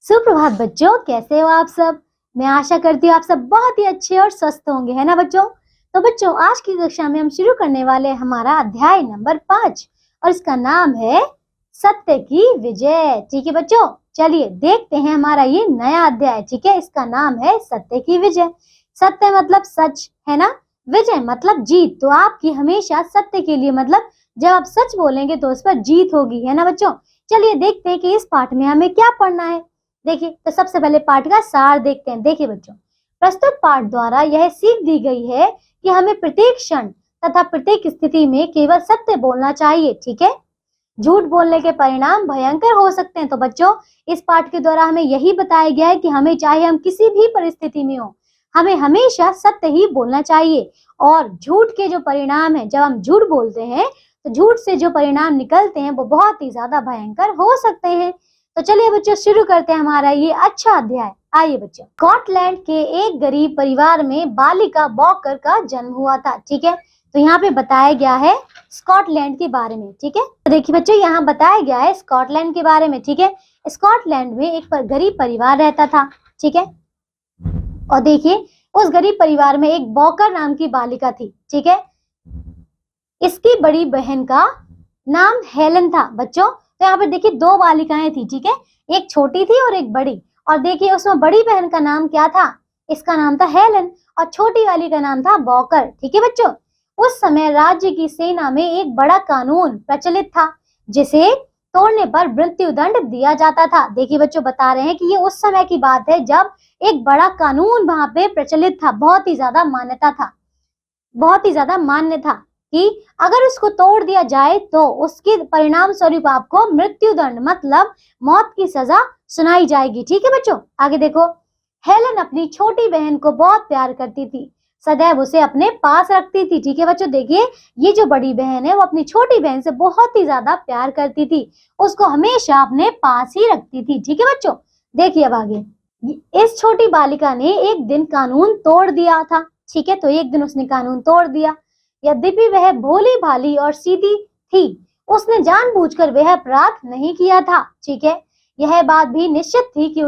सुप्रभात बच्चों, कैसे हो आप सब। मैं आशा करती हूँ आप सब बहुत ही अच्छे और स्वस्थ होंगे, है ना बच्चों। तो बच्चों, आज की कक्षा में हम शुरू करने वाले हमारा अध्याय नंबर 5 और इसका नाम है सत्य की विजय। ठीक है बच्चों, चलिए देखते हैं हमारा ये नया अध्याय। ठीक है, इसका नाम है सत्य की विजय। सत्य मतलब सच, है ना। विजय मतलब जीत। तो आपकी हमेशा सत्य के लिए मतलब जब आप सच बोलेंगे तो उस पर जीत होगी, है ना बच्चों। चलिए देखते हैं कि इस पाठ में हमें क्या पढ़ना है। देखिए, तो सबसे पहले पाठ का सार देखते हैं। देखिए बच्चों, प्रस्तुत पाठ द्वारा यह सीख दी गई है कि हमें प्रत्येक क्षण तथा प्रत्येक स्थिति में केवल सत्य बोलना चाहिए। ठीक है, झूठ बोलने के परिणाम भयंकर हो सकते हैं। तो बच्चों, इस पाठ के द्वारा हमें यही बताया गया है कि हमें चाहे हम किसी भी परिस्थिति में हो, हमें हमेशा सत्य ही बोलना चाहिए। और झूठ के जो परिणाम है, जब हम झूठ बोलते हैं तो झूठ से जो परिणाम निकलते हैं वो बहुत ही ज्यादा भयंकर हो सकते हैं। तो चलिए बच्चों, शुरू करते हैं हमारा ये अच्छा अध्याय। आइए बच्चों, स्कॉटलैंड के एक गरीब परिवार में बालिका वॉकर का जन्म हुआ था। ठीक है, तो यहाँ पे बताया गया है स्कॉटलैंड के बारे में। ठीक है, तो देखिए बच्चों, यहाँ बताया गया है स्कॉटलैंड के बारे में। ठीक है, स्कॉटलैंड में एक गरीब परिवार रहता था। ठीक है, और देखिए उस गरीब परिवार में एक वॉकर नाम की बालिका थी। ठीक है, इसकी बड़ी बहन का नाम हेलन था बच्चों। तो यहाँ पर देखिए दो बालिकाएं थी। ठीक है, एक छोटी थी और एक बड़ी। और देखिए उसमें बड़ी बहन का नाम क्या था, इसका नाम था हेलन, और छोटी वाली का नाम था वॉकर। ठीक है बच्चों, उस समय राज्य की सेना में एक बड़ा कानून प्रचलित था जिसे तोड़ने पर मृत्यु दंड दिया जाता था। देखिए बच्चों, बता रहे हैं कि ये उस समय की बात है जब एक बड़ा कानून वहां पे प्रचलित था, बहुत ही ज्यादा मान्यता था, बहुत ही ज्यादा मान्य था कि अगर उसको तोड़ दिया जाए तो उसके परिणाम स्वरूप आपको मृत्यु दंड मतलब मौत की सजा सुनाई जाएगी। ठीक है बच्चों, आगे देखो। हेलन अपनी छोटी बहन को बहुत प्यार करती थी, सदैव उसे अपने पास रखती थी। ठीक है बच्चों, देखिए ये जो बड़ी बहन है वो अपनी छोटी बहन से बहुत ही ज्यादा प्यार करती थी, उसको हमेशा अपने पास ही रखती थी। ठीक है बच्चों, देखिए अब आगे। इस छोटी बालिका ने एक दिन कानून तोड़ दिया था। ठीक है, तो एक दिन उसने कानून तोड़ दिया। यद्यपि वह भोली भाली और सीधी थी, उसने जानबूझकर वह अपराध नहीं किया था। ठीक है, यह बात भी निश्चित थी कि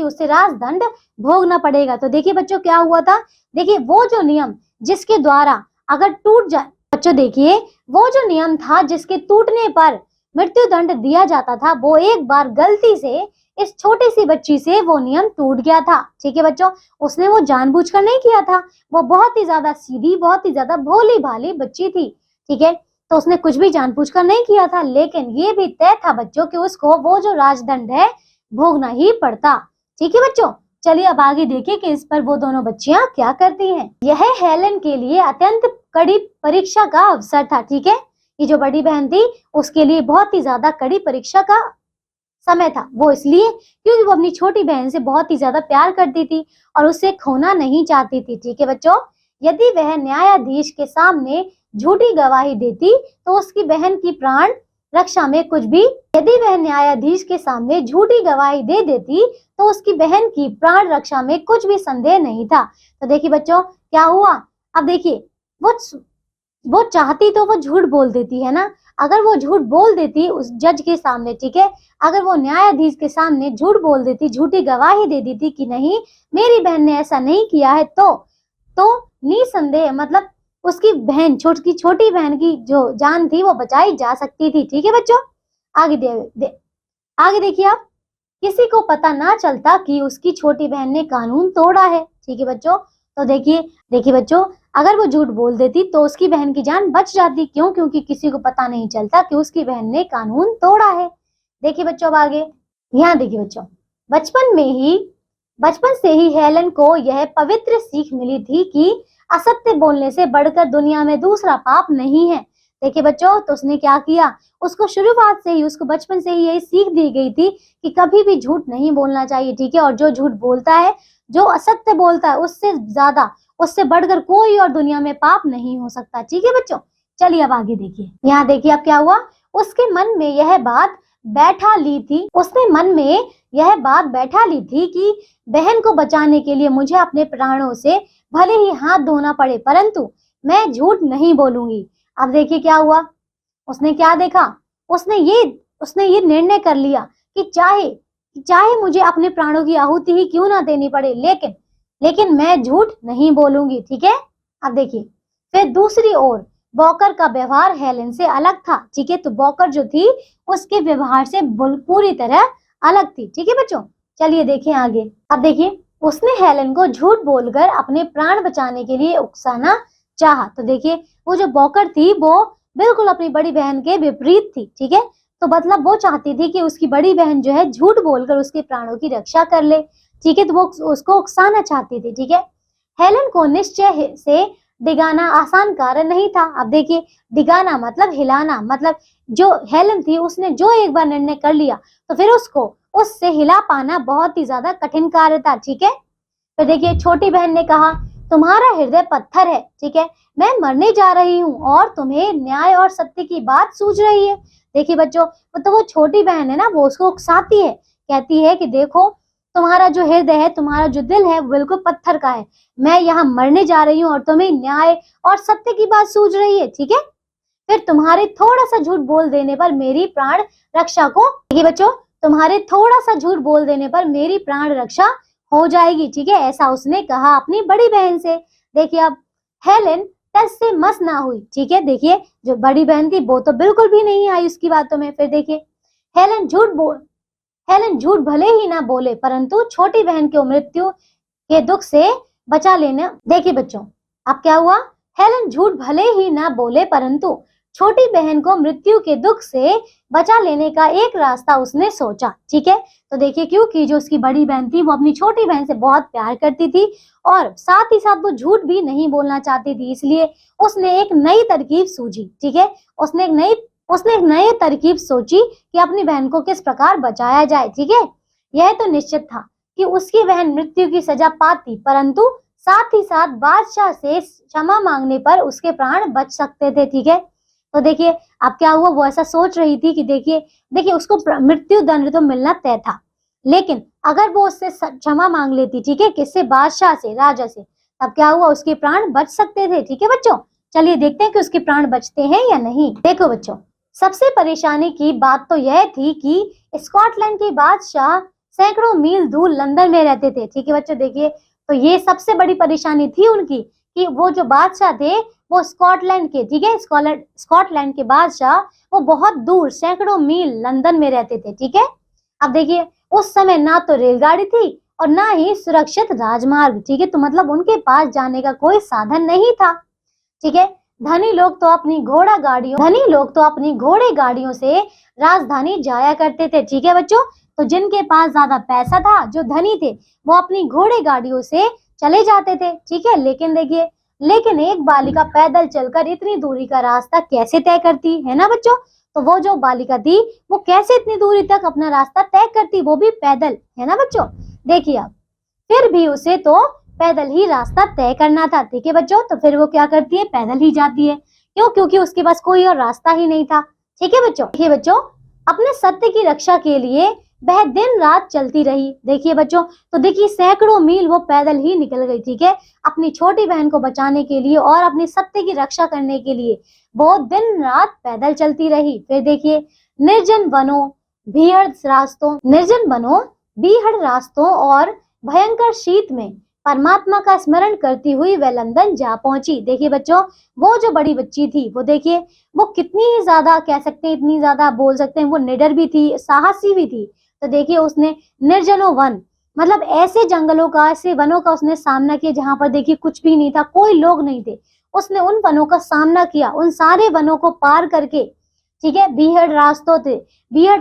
उसे राजदंड भोगना पड़ेगा। तो देखिए बच्चों क्या हुआ था, देखिए वो जो नियम जिसके द्वारा अगर टूट जाए, बच्चों देखिए वो जो नियम था जिसके टूटने पर मृत्यु दंड दिया जाता था, वो एक बार गलती से इस छोटी सी बच्ची से वो नियम टूट गया था। ठीक है बच्चों, उसने वो जानबूझकर नहीं किया था, वो बहुत ही ज्यादा सीधी, बहुत ही ज्यादा भोली भाली बच्ची थी। ठीक है, तो उसने कुछ भी जानबूझकर नहीं किया था, लेकिन ये भी तय था बच्चों कि उसको वो जो राजदंड है भोगना ही पड़ता। ठीक है बच्चों, चलिए अब आगे देखिए कि इस पर वो दोनों बच्चियां क्या करती हैं। यह हेलन के लिए अत्यंत कड़ी परीक्षा का अवसर था। ठीक है, ये जो बड़ी बहन थी उसके लिए बहुत ही ज्यादा कड़ी परीक्षा का समय था। वो इसलिए क्योंकि वो अपनी छोटी बहन से बहुत ही ज्यादा प्यार करती थी और उसे खोना नहीं चाहती थी। ठीक है बच्चों, यदि वह न्यायाधीश के सामने झूठी गवाही देती तो उसकी बहन की प्राण रक्षा में कुछ भी यदि वह न्यायाधीश के सामने झूठी गवाही दे देती तो उसकी बहन की प्राण रक्षा में कुछ भी संदेह नहीं था। तो देखिए बच्चों क्या हुआ, अब देखिए वो चाहती तो वो झूठ बोल देती है ना, अगर वो झूठ बोल देती उस जज के सामने, ठीक है, अगर वो न्यायाधीश के सामने झूठ बोल देती, झूठी गवाही दे देती कि नहीं मेरी बहन ने ऐसा नहीं किया है, तो निसंदेह मतलब उसकी बहन छोटी बहन की जो जान थी वो बचाई जा सकती थी। ठीक है बच्चों, आगे देखिए आप। किसी को पता ना चलता कि उसकी छोटी बहन ने कानून तोड़ा है। ठीक है बच्चों, तो देखिए बच्चों, अगर वो झूठ बोल देती तो उसकी बहन की जान बच जाती। क्यों? क्योंकि किसी को पता नहीं चलता कि उसकी बहन ने कानून तोड़ा है। देखिए बच्चों अब आगे, यहाँ देखिए बच्चों, बचपन से ही हेलन को यह पवित्र सीख मिली थी कि असत्य बोलने से बढ़कर दुनिया में दूसरा पाप नहीं है। देखिए बच्चों, तो उसने क्या किया, उसको शुरुआत से ही, उसको बचपन से ही यही सीख दी गई थी कि कभी भी झूठ नहीं बोलना चाहिए। ठीक है, और जो झूठ बोलता है, जो असत्य बोलता है, उससे बढ़कर कोई और दुनिया में पाप नहीं हो सकता। ठीक है बच्चों, चलिए अब आगे देखिए। यहाँ देखिए अब क्या हुआ, उसके मन में यह बात बैठा ली थी कि बहन को बचाने के लिए मुझे अपने प्राणों से भले ही हाथ धोना पड़े, परंतु मैं झूठ नहीं बोलूंगी। अब देखिए क्या हुआ, उसने क्या देखा, उसने ये उसने ये निर्णय कर लिया कि चाहे मुझे अपने प्राणों की आहुति ही क्यों ना देनी पड़े, लेकिन मैं झूठ नहीं बोलूंगी, ठीक है। अब देखिए, फिर दूसरी ओर वॉकर का व्यवहार हेलेन से अलग था, ठीक है। तो वॉकर जो थी उसके व्यवहार से पूरी तरह अलग थी, ठीक है बच्चों। चलिए देखें आगे। अब देखिए, उसने हेलेन को झूठ बोलकर अपने प्राण बचाने के लिए उकसाना चाहा। तो देखिए, वो जो वॉकर थी वो बिल्कुल अपनी बड़ी बहन के विपरीत थी, ठीक है। तो मतलब वो चाहती थी कि उसकी बड़ी बहन जो है झूठ बोलकर उसके प्राणों की रक्षा कर ले, ठीक है। तो वो उसको उकसाना चाहती थी, ठीक है। हेलेन को निश्चय से डिगाना आसान कार्य नहीं था। अब देखिए, डिगाना मतलब हिलाना, मतलब जो हेलेन थी उसने जो एक बार निर्णय कर लिया तो फिर उसको उससे हिला पाना बहुत ही ज्यादा कठिन कार्य था, ठीक है। फिर देखिए, छोटी बहन ने कहा, तुम्हारा हृदय पत्थर है, ठीक है। मैं मरने जा रही हूँ और तुम्हें न्याय और सत्य की बात सूझ रही है। देखिए बच्चों, तो वो छोटी बहन है ना, वो उसको उकसाती है, कहती है कि देखो, तुम्हारा जो हृदय है, तुम्हारा जो दिल है, वो बिल्कुल पत्थर का है। मैं यहाँ मरने जा रही हूँ और तुम्हें न्याय और सत्य की बात सूझ रही है, ठीक है। फिर तुम्हारे थोड़ा सा झूठ बोल देने पर मेरी प्राण रक्षा को, देखिए बच्चों, तुम्हारे थोड़ा सा झूठ बोल देने पर मेरी प्राण रक्षा हो जाएगी, ठीक है। ऐसा उसने कहा अपनी बड़ी बहन से। देखिए, अब हेलेन टस से मस ना हुई, ठीक है। देखिए, जो बड़ी बहन थी वो तो बिल्कुल भी नहीं आई उसकी बातों में। फिर देखिए, हेलेन झूठ भले ही ना बोले, परंतु छोटी बहन की मृत्यु के दुख से बचा लेना। देखिए बच्चों, अब क्या हुआ, हेलेन झूठ भले ही ना बोले, परंतु छोटी बहन को मृत्यु के दुख से बचा लेने का एक रास्ता उसने सोचा, ठीक है। तो देखिए, क्योंकि जो उसकी बड़ी बहन थी वो अपनी छोटी बहन से बहुत प्यार करती थी और साथ ही साथ वो झूठ भी नहीं बोलना चाहती थी, इसलिए उसने एक नई तरकीब सूझी, ठीक है। उसने एक नई तरकीब सोची कि अपनी बहन को किस प्रकार बचाया जाए, ठीक है। यह तो निश्चित था कि उसकी बहन मृत्यु की सजा पाती, परंतु साथ ही साथ बादशाह से क्षमा मांगने पर उसके प्राण बच सकते थे, ठीक है। तो देखिए, अब क्या हुआ, वो ऐसा सोच रही थी कि देखिए उसको मृत्यु दंड तो मिलना तय था, लेकिन अगर वो उससे क्षमा मांग लेती, ठीक है, किससे, बादशाह से, राजा से, तब क्या हुआ, उसके प्राण बच सकते थे, ठीक है बच्चों। चलिए देखते हैं कि उसके प्राण बचते हैं या नहीं। देखो बच्चों, सबसे परेशानी की बात तो यह थी कि स्कॉटलैंड के बादशाह सैकड़ों मील दूर लंदन में रहते थे, ठीक है बच्चों। देखिए, तो ये सबसे बड़ी परेशानी थी उनकी कि वो जो बादशाह थे वो स्कॉटलैंड के, ठीक है, स्कॉटलैंड के बादशाह वो बहुत दूर सैकड़ों मील लंदन में रहते थे, ठीक है। अब देखिए, उस समय ना तो रेलगाड़ी थी और ना ही सुरक्षित राजमार्ग, ठीक है। तो मतलब उनके पास जाने का कोई साधन नहीं था, ठीक है। धनी लोग तो अपनी घोड़े गाड़ियों से राजधानी जाया करते थे, ठीक है बच्चों। तो जिनके पास ज्यादा पैसा था, जो धनी थे, वो अपनी घोड़े गाड़ियों से चले जाते थे, ठीक है। लेकिन एक बालिका पैदल चलकर इतनी दूरी का रास्ता कैसे तय करती है ना बच्चों। तो वो जो बालिका थी वो कैसे इतनी दूरी तक अपना रास्ता तय करती, वो भी पैदल, है ना बच्चों। देखिए, अब फिर भी उसे तो पैदल ही रास्ता तय करना था, ठीक है बच्चों। तो फिर वो क्या करती है, पैदल ही जाती है। क्यों? क्योंकि उसके पास कोई और रास्ता ही नहीं था, ठीक है बच्चों। देखिए बच्चों, अपने सत्य की रक्षा के लिए वह दिन रात चलती रही। देखिए बच्चों, तो देखिए सैकड़ों मील वो पैदल ही निकल गई, ठीक है, अपनी छोटी बहन को बचाने के लिए और अपने सत्य की रक्षा करने के लिए वो दिन रात पैदल चलती रही। फिर देखिए, निर्जन बीहड़ रास्तों और भयंकर शीत में परमात्मा का स्मरण करती हुई वह लंदन जा पहुंची। देखिए बच्चों, वो जो बड़ी बच्ची थी वो देखिए वो कितनी ही ज्यादा, कह सकते हैं इतनी ज्यादा, बोल सकते हैं वो निडर भी थी, साहसी भी थी। तो देखिए, उसने निर्जनों वन, मतलब ऐसे जंगलों का, ऐसे वनों का उसने सामना किया जहां पर देखिए कुछ भी नहीं था, कोई लोग नहीं थे। उसने उन वनों का सामना किया, उन सारे वनों को पार करके, ठीक है, बीहड़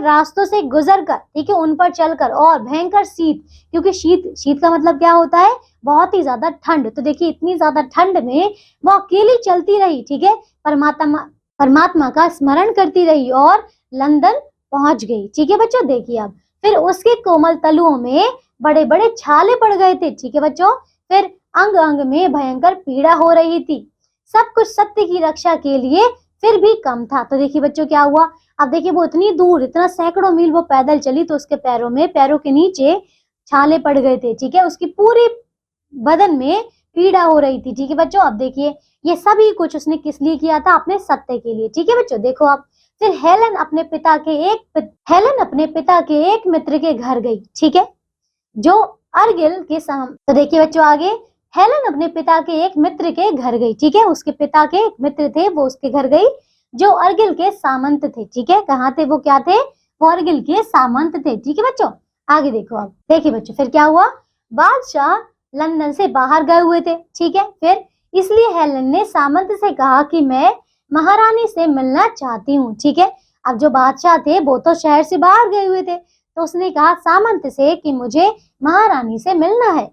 रास्तों से गुजर कर, ठीक है, उन पर चलकर, और भयंकर शीत, क्योंकि शीत का मतलब क्या होता है, बहुत ही ज्यादा ठंड। तो देखिए, इतनी ज्यादा ठंड में वो अकेली चलती रही, ठीक है, परमात्मा का स्मरण करती रही और लंदन पहुंच गई, ठीक है बच्चों। देखिए, अब फिर उसके कोमल तलुओं में बड़े बड़े छाले पड़ गए थे, ठीक है बच्चों। फिर अंग अंग में भयंकर पीड़ा हो रही थी, सब कुछ सत्य की रक्षा के लिए फिर भी कम था। तो देखिए बच्चों, क्या हुआ, अब देखिए वो इतनी दूर, इतना सैकड़ों मील वो पैदल चली, तो उसके पैरों के नीचे छाले पड़ गए थे, ठीक है, उसकी पूरी बदन में पीड़ा हो रही थी, ठीक है बच्चों। अब देखिए, ये सभी कुछ उसने किस लिए किया था, अपने सत्य के लिए, ठीक है बच्चों। देखो, अब फिर हेलन अपने पिता के एक मित्र के घर गई, ठीक है, जो अर्गिल के तो देखिए बच्चों आगे, हेलन अपने पिता के एक मित्र के घर गई, ठीक है, उसके पिता के एक मित्र थे, वो उसके घर गई जो अर्गिल के सामंत थे, ठीक है, कहाँ थे वो, क्या थे, वो अर्गिल के सामंत थे, ठीक है बच्चों। आगे देखो आप, देखिए बच्चों फिर क्या हुआ, बादशाह लंदन से बाहर गए हुए थे, ठीक है, फिर इसलिए हेलन ने सामंत से कहा कि मैं महारानी से मिलना चाहती हूँ, ठीक है। अब जो बादशाह थे वो तो शहर से बाहर गए हुए थे, तो उसने कहा सामंत से कि मुझे महारानी से मिलना है,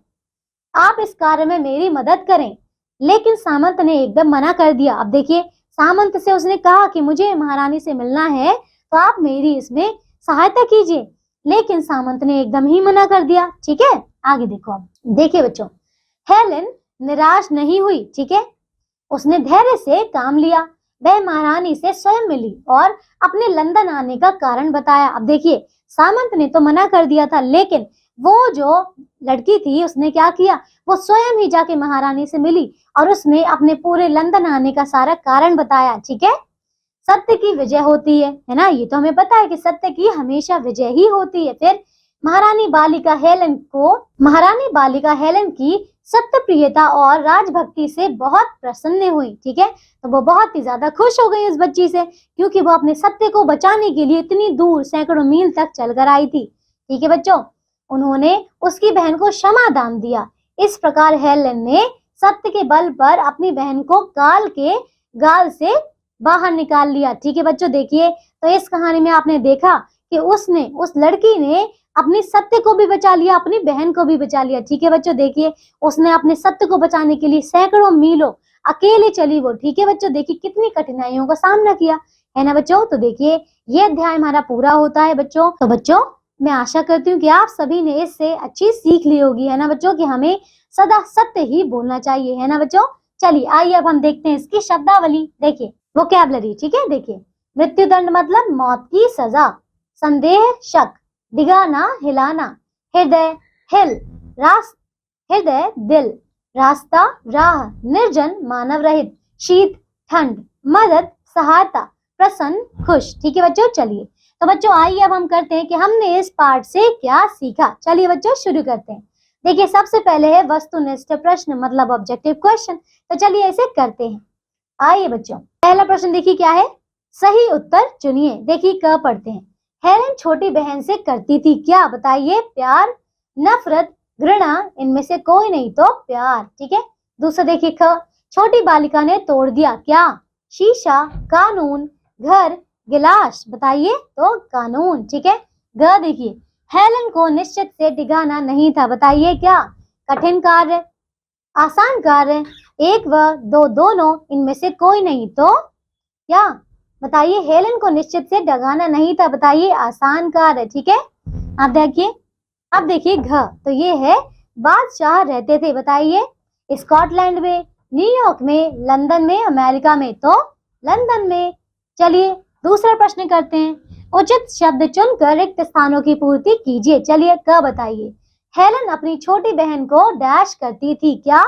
आप इस कार्य में मेरी मदद करें। लेकिन सामंत ने एकदम मना कर दिया। अब देखिए, सामंत से उसने कहा कि मुझे महारानी से मिलना है तो आप मेरी इसमें सहायता कीजिए, लेकिन सामंत ने एकदम ही मना कर दिया, ठीक है। आगे देखो अब, देखिए बच्चों, हेलेन निराश नहीं हुई, ठीक है, उसने धैर्य से काम लिया, वह महारानी से स्वयं मिली और अपने लंदन आने का कारण बताया। अब देखिए, सामंत ने तो मना कर दिया था, लेकिन वो जो लड़की थी उसने क्या किया, वो स्वयं ही जाके महारानी से मिली और उसने अपने पूरे लंदन आने का सारा कारण बताया, ठीक है। सत्य की विजय होती है ना, ये तो हमें पता है कि सत्य की हमेशा विजय ही होती है। फिर महारानी बालिका हेलेन की सत्य प्रियता और राजभक्ति से बहुत प्रसन्न हुई, ठीक है, तो वो बहुत ही ज्यादा खुश हो गई उस बच्ची से, क्योंकि वो अपने सत्य को बचाने के लिए इतनी दूर सैकड़ों मील तक चलकर आई थी, ठीक है बच्चों। उन्होंने उसकी बहन को क्षमा दान दिया। इस प्रकार हेलेन ने सत्य के बल पर अपनी बहन को काल के गाल से बाहर निकाल लिया, ठीक है बच्चों। देखिए, तो इस कहानी में आपने देखा कि उस लड़की ने अपने सत्य को भी बचा लिया, अपनी बहन को भी बचा लिया, ठीक है बच्चों। देखिए, उसने अपने सत्य को बचाने के लिए सैकड़ों मीलों अकेले चली वो, ठीक है बच्चों। देखिए कितनी कठिनाइयों का सामना किया, है ना बच्चों। तो देखिए, ये अध्याय हमारा पूरा होता है बच्चों। तो बच्चों, मैं आशा करती हूँ कि आप सभी ने इससे अच्छी सीख ली होगी, है ना बच्चों, कि हमें सदा सत्य ही बोलना चाहिए, है ना बच्चों। चलिए आइए अब हम देखते हैं इसकी शब्दावली। देखिए, वोकैबुलरी, ठीक है। देखिए, मृत्युदंड मतलब मौत की सजा, संदेह शक, डिगाना हिलाना, हृदय हिल, हृदय दिल, रास्ता राह, निर्जन मानव रहित, शीत ठंड, मदद सहायता, प्रसन्न खुश, ठीक है बच्चों। चलिए, तो बच्चों आइए अब हम करते हैं कि हमने इस पाठ से क्या सीखा। चलिए बच्चों शुरू करते हैं। देखिए, सबसे पहले है वस्तुनिष्ठ प्रश्न मतलब ऑब्जेक्टिव क्वेश्चन। तो चलिए इसे करते हैं। आइए बच्चों, पहला प्रश्न देखिए क्या है, सही उत्तर चुनिए। देखिए, क पढ़ते हैं, हेलेन छोटी बहन से करती थी क्या, बताइए, प्यार, नफरत, घृणा, इनमें से कोई नहीं तो प्यार, ठीक है। दूसरा देखिए, ख, छोटी बालिका ने तोड़ दिया क्या, शीशा, कानून, घर, गिलास, बताइए, तो कानून, ठीक है। ग देखिए, हेलेन को निश्चित से डिगाना नहीं था, बताइए क्या, कठिन कार्य, आसान कार्य, एक व दो दोनों, इनमें से कोई नहीं तो क्या, बताइए, हेलेन को निश्चित से डगाना नहीं था, बताइए, आसान कार्य, ठीक है। अब देखिए घ, तो ये है बादशाह रहते थे, बताइए, स्कॉटलैंड में, न्यूयॉर्क में, लंदन में, अमेरिका में, तो लंदन में। चलिए दूसरा प्रश्न करते हैं, उचित शब्द चुनकर रिक्त स्थानों की पूर्ति कीजिए। चलिए, क बताइए, हेलेन अपनी छोटी बहन को डैश करती थी क्या,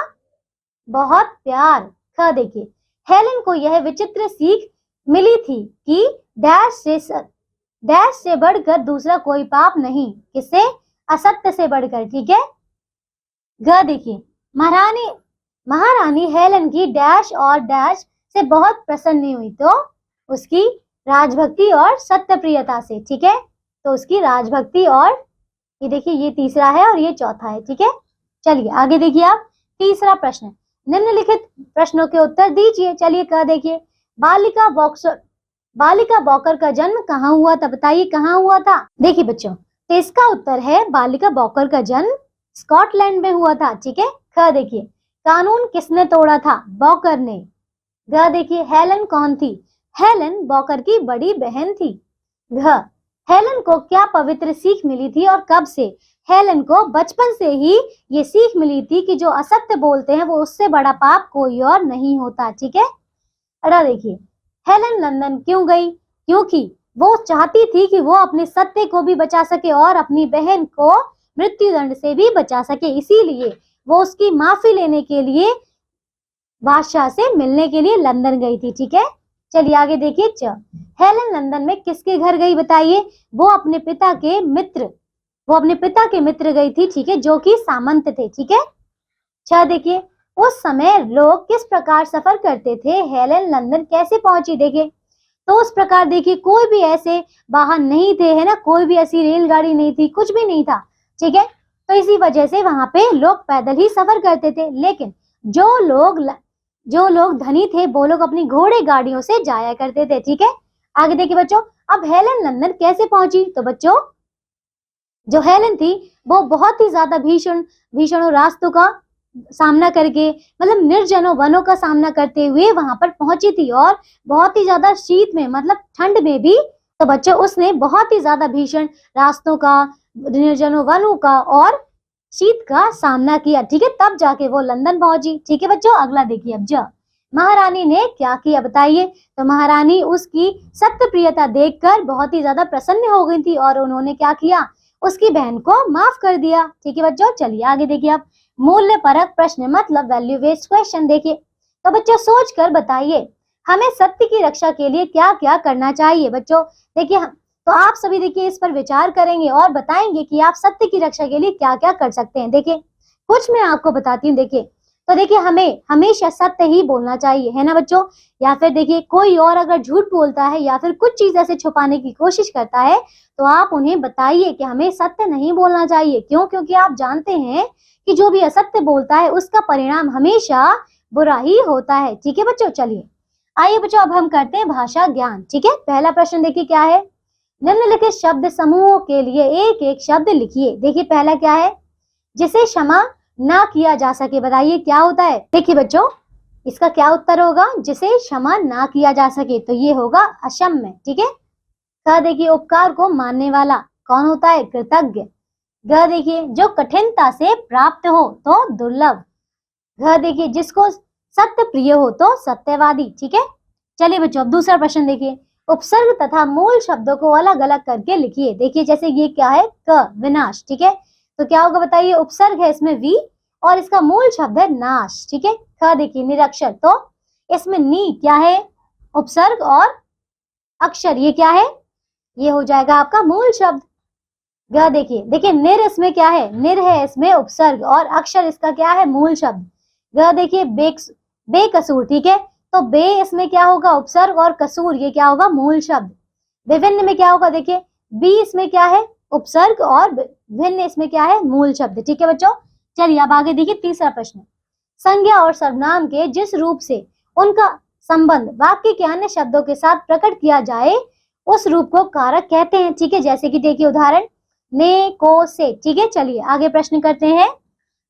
बहुत प्यार। ख देखिए, हेलेन को यह विचित्र सीख मिली थी कि डैश से बढ़कर दूसरा कोई पाप नहीं, किससे, असत्य से बढ़कर, ठीक है। ग देखिए, महारानी हेलेन की डैश और डैश से बहुत प्रसन्न हुई, तो उसकी राजभक्ति और सत्य प्रियता से, ठीक है। तो उसकी राजभक्ति और, ये देखिए, ये तीसरा है और ये चौथा है, ठीक है। चलिए आगे देखिए आप, तीसरा प्रश्न, निम्नलिखित प्रश्नों के उत्तर दीजिए। चलिए, क देखिए, बालिका बॉकर का जन्म कहाँ हुआ था, बताइए, कहाँ हुआ था। देखिए बच्चों, तो इसका उत्तर है बालिका बॉकर का जन्म स्कॉटलैंड में हुआ था, ठीक है। ख देखिए, कानून किसने तोड़ा था, बॉकर ने। ग देखिए, हेलेन कौन थी, हेलेन बॉकर की बड़ी बहन थी। घ, हेलेन को क्या पवित्र सीख मिली थी और कब से, हेलेन को बचपन से ही ये सीख मिली थी कि जो असत्य बोलते हैं वो उससे बड़ा पाप कोई और नहीं होता, ठीक है। अड़ा देखिए, हेलेन लंदन क्यों गई, क्योंकि वो चाहती थी कि वो अपने सत्य को भी बचा सके और अपनी बहन को मृत्युदंड से भी बचा सके, इसीलिए वो उसकी माफी लेने के लिए बादशाह से मिलने के लिए लंदन गई थी, ठीक है। चलिए आगे देखिए च। हेलन लंदन में किसके घर गई बताइए? वो अपने पिता के मित्र गई थी, ठीक है, जो कि सामंत थे, ठीक है। छ देखिए, उस समय लोग किस प्रकार सफर करते थे? हेलन लंदन कैसे पहुंची? देखिए तो उस प्रकार देखिए कोई भी ऐसे वाहन नहीं थे, है ना, कोई भी ऐसी रेलगाड़ी नहीं थी, कुछ भी नहीं था, ठीक है। तो इसी वजह से वहां पे लोग पैदल ही सफर करते थे। लेकिन जो लोग धनी थे वो लोग अपनी घोड़े गाड़ियों से जाया करते थे, ठीक है। आगे देखिए बच्चों, अब हेलन लंदन कैसे पहुंची? तो बच्चों जो हेलन थी वो बहुत ही ज्यादा भीषण रास्तों का सामना करके, मतलब निर्जनों वनों का सामना करते हुए वहां पर पहुंची थी, और बहुत ही ज्यादा शीत में, मतलब ठंड में भी। तो बच्चों उसने बहुत ही ज्यादा भीषण रास्तों का, निर्जनों वनों का और शीत का सामना किया, ठीक है, तब जाके वो लंदन पहुंची, ठीक है बच्चों। अगला देखिए अब ज। महारानी ने क्या किया बताइए? तो महारानी उसकी सत्यप्रियता देखकर बहुत ही ज्यादा प्रसन्न हो गई थी, और उन्होंने क्या किया? उसकी बहन को माफ कर दिया, ठीक है बच्चों। चलिए आगे देखिए आप, मूल्य परक प्रश्न मतलब वैल्यू बेस्ड क्वेश्चन देखिए। तो बच्चों सोच कर बताइए हमें सत्य की रक्षा के लिए क्या क्या करना चाहिए? बच्चों देखिए, तो आप सभी देखिए इस पर विचार करेंगे और बताएंगे कि आप सत्य की रक्षा के लिए क्या क्या कर सकते हैं। देखिए कुछ मैं आपको बताती हूँ। देखिए तो देखिए हमें हमेशा सत्य ही बोलना चाहिए, है ना बच्चों। या फिर देखिए कोई और अगर झूठ बोलता है या फिर कुछ चीज ऐसे छुपाने की कोशिश करता है, तो आप उन्हें बताइए कि हमें सत्य नहीं बोलना चाहिए। क्यों? क्योंकि आप जानते हैं कि जो भी असत्य बोलता है उसका परिणाम हमेशा बुरा ही होता है, ठीक है बच्चों। चलिए आइए बच्चों अब हम करते हैं भाषा ज्ञान, ठीक है। पहला प्रश्न देखिए क्या है? निम्नलिखित शब्द समूहों के लिए एक एक शब्द लिखिए। देखिए पहला क्या है? जिसे क्षमा ना किया जा सके, बताइए क्या होता है? देखिए बच्चों इसका क्या उत्तर होगा? जिसे क्षमा ना किया जा सके, तो ये होगा अक्षम्य, ठीक है। क देखिए उपकार को मानने वाला कौन होता है? कृतज्ञ। ग देखिए जो कठिनता से प्राप्त हो तो दुर्लभ। घ देखिए जिसको सत्य प्रिय हो तो सत्यवादी, ठीक है। चलिए बच्चों अब दूसरा प्रश्न देखिए, उपसर्ग तथा मूल शब्दों को अलग अलग करके लिखिए। देखिए जैसे ये क्या है? क विनाश, ठीक है। तो क्या होगा बताइए? उपसर्ग है इसमें वी और इसका मूल शब्द है नाश, ठीक है। ख देखिए निरक्षर, तो इसमें नी क्या है? उपसर्ग और अक्षर, ये क्या है? ये हो जाएगा आपका मूल शब्द। ग देखिए निर इसमें क्या है? निर है इसमें उपसर्ग और अक्षर इसका क्या है? मूल शब्द। ग देखिए बेकसूर, ठीक है। तो बे इसमें क्या होगा? उपसर्ग और कसूर ये क्या होगा? मूल शब्द। विभिन्न में क्या होगा? देखिए बी इसमें क्या है? उपसर्ग और भिन्न इसमें क्या है? मूल शब्द, ठीक है बच्चों। चलिए अब आगे देखिए तीसरा प्रश्न, संज्ञा और सर्वनाम के जिस रूप से उनका संबंध वाक्य के अन्य शब्दों के साथ प्रकट किया जाए उस रूप को कारक कहते हैं, ठीक है। जैसे कि देखिए उदाहरण ने, को, से, ठीक है। चलिए आगे प्रश्न करते हैं,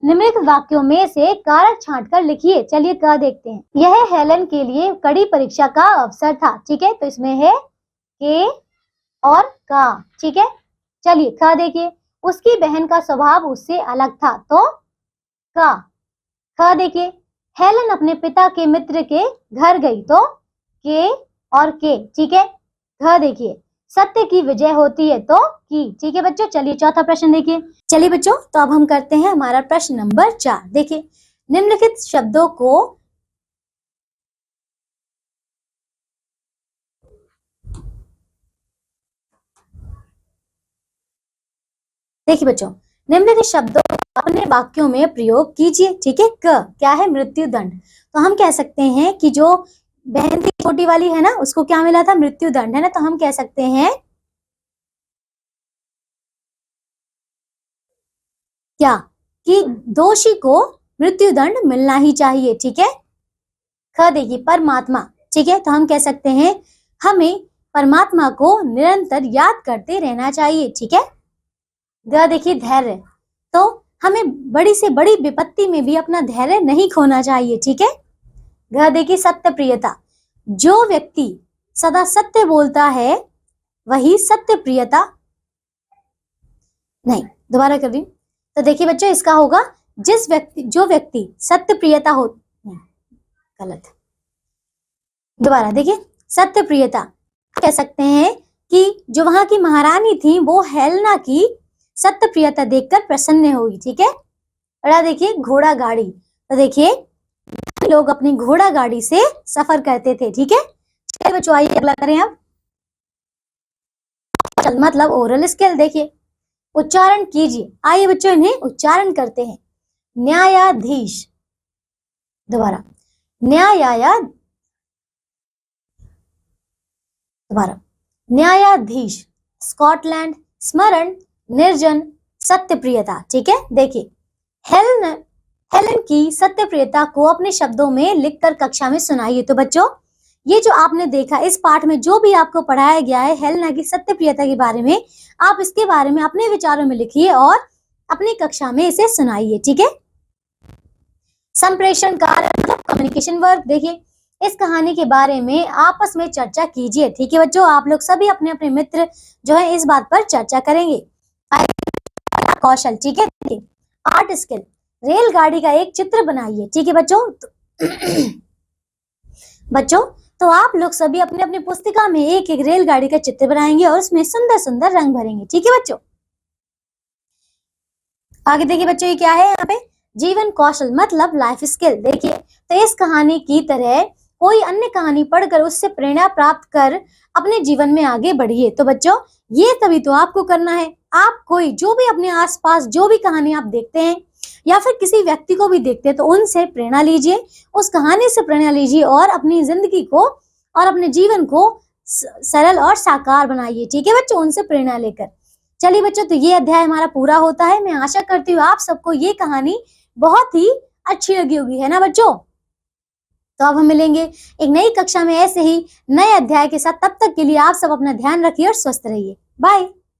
निम्नलिखित वाक्यों में से कारक छांटकर लिखिए। चलिए क देखते हैं, यह हेलन के लिए कड़ी परीक्षा का अवसर था, ठीक है। तो इसमें है के और का, ठीक है। चलिए ख देखिए उसकी बहन का स्वभाव उससे अलग था, तो का। ख देखिए हेलन अपने पिता के मित्र के घर गई, तो के और के, ठीक है। घ देखिए सत्य की विजय होती है, तो की, ठीक है बच्चों। चलिए चौथा प्रश्न देखिए। चलिए बच्चों तो अब हम करते हैं हमारा प्रश्न नंबर 4। देखिए निम्नलिखित शब्दों को देखिए बच्चों निम्नलिखित शब्दों को अपने वाक्यों में प्रयोग कीजिए, ठीक है। क क्या है? मृत्यु दंड। तो हम कह सकते हैं कि जो बहन थी छोटी वाली, है ना, उसको क्या मिला था? मृत्यु दंड, है ना। तो हम कह सकते हैं क्या कि दोषी को मृत्यु दंड मिलना ही चाहिए, ठीक है। ख देखिए परमात्मा, ठीक है। तो हम कह सकते हैं हमें परमात्मा को निरंतर याद करते रहना चाहिए, ठीक है। ग देखिए धैर्य, तो हमें बड़ी से बड़ी विपत्ति में भी अपना धैर्य नहीं खोना चाहिए, ठीक है। घ देखिए सत्य प्रियता, जो व्यक्ति सदा सत्य बोलता है वही सत्य प्रियता नहीं, दोबारा कर रही हूं। तो देखिए बच्चों इसका होगा जो व्यक्ति सत्य प्रियता हो, नहीं गलत, दोबारा देखिए सत्य प्रियता। कह सकते हैं कि जो वहां की महारानी थी वो हेलना की सत्य प्रियता देखकर प्रसन्न हुई, ठीक है। और देखिए घोड़ा गाड़ी, तो देखिए लोग अपनी घोड़ा गाड़ी से सफर करते थे, ठीक है। चलिए बच्चों आइए अगला करें अब। मतलब ओरल स्किल, देखिए उच्चारण कीजिए। आइए बच्चों इन्हें उच्चारण करते हैं। न्यायाधीश, दोबारा न्यायाधीश, स्कॉटलैंड, स्मरण, निर्जन, सत्यप्रियता। ठीक है, देखिए हेलन की सत्यप्रियता को अपने शब्दों में लिखकर कक्षा में सुनाइए। तो बच्चों ये जो आपने देखा इस पाठ में जो भी आपको पढ़ाया गया है हेलेना की सत्यप्रियता के बारे में, आप इसके बारे में अपने विचारों में लिखिए और अपनी कक्षा में इसे सुनाइए। ठीक है, संप्रेषण कार्य मतलब कम्युनिकेशन वर्क, देखिए इस कहानी के बारे में आपस में चर्चा कीजिए। ठीक है बच्चों, आप लोग सभी अपने अपने मित्र जो है इस बात पर चर्चा करेंगे। कौशल, ठीक है, आर्ट स्किल, रेलगाड़ी का एक चित्र बनाइए। ठीक है बच्चों तो आप लोग सभी अपने अपनी पुस्तिका में एक एक रेलगाड़ी का चित्र बनाएंगे और उसमें सुंदर सुंदर रंग भरेंगे। ठीक है बच्चों, आगे देखिए बच्चों ये क्या है यहाँ पे, जीवन कौशल मतलब लाइफ स्किल। देखिए तो इस कहानी की तरह कोई अन्य कहानी पढ़कर उससे प्रेरणा प्राप्त कर अपने जीवन में आगे बढ़िए। तो बच्चों ये तभी तो आपको करना है। आप कोई जो भी अपने आसपास जो भी कहानी आप देखते हैं या फिर किसी व्यक्ति को भी देखते हैं तो उनसे प्रेरणा लीजिए, उस कहानी से प्रेरणा लीजिए और अपनी जिंदगी को और अपने जीवन को सरल और साकार बनाइए। ठीक है बच्चों, उनसे प्रेरणा लेकर। चलिए बच्चों तो ये अध्याय हमारा पूरा होता है। मैं आशा करती हूँ आप सबको ये कहानी बहुत ही अच्छी लगी होगी, है ना बच्चों। तो अब हम मिलेंगे एक नई कक्षा में ऐसे ही नए अध्याय के साथ। तब तक के लिए आप सब अपना ध्यान रखिए और स्वस्थ रहिए। बाय।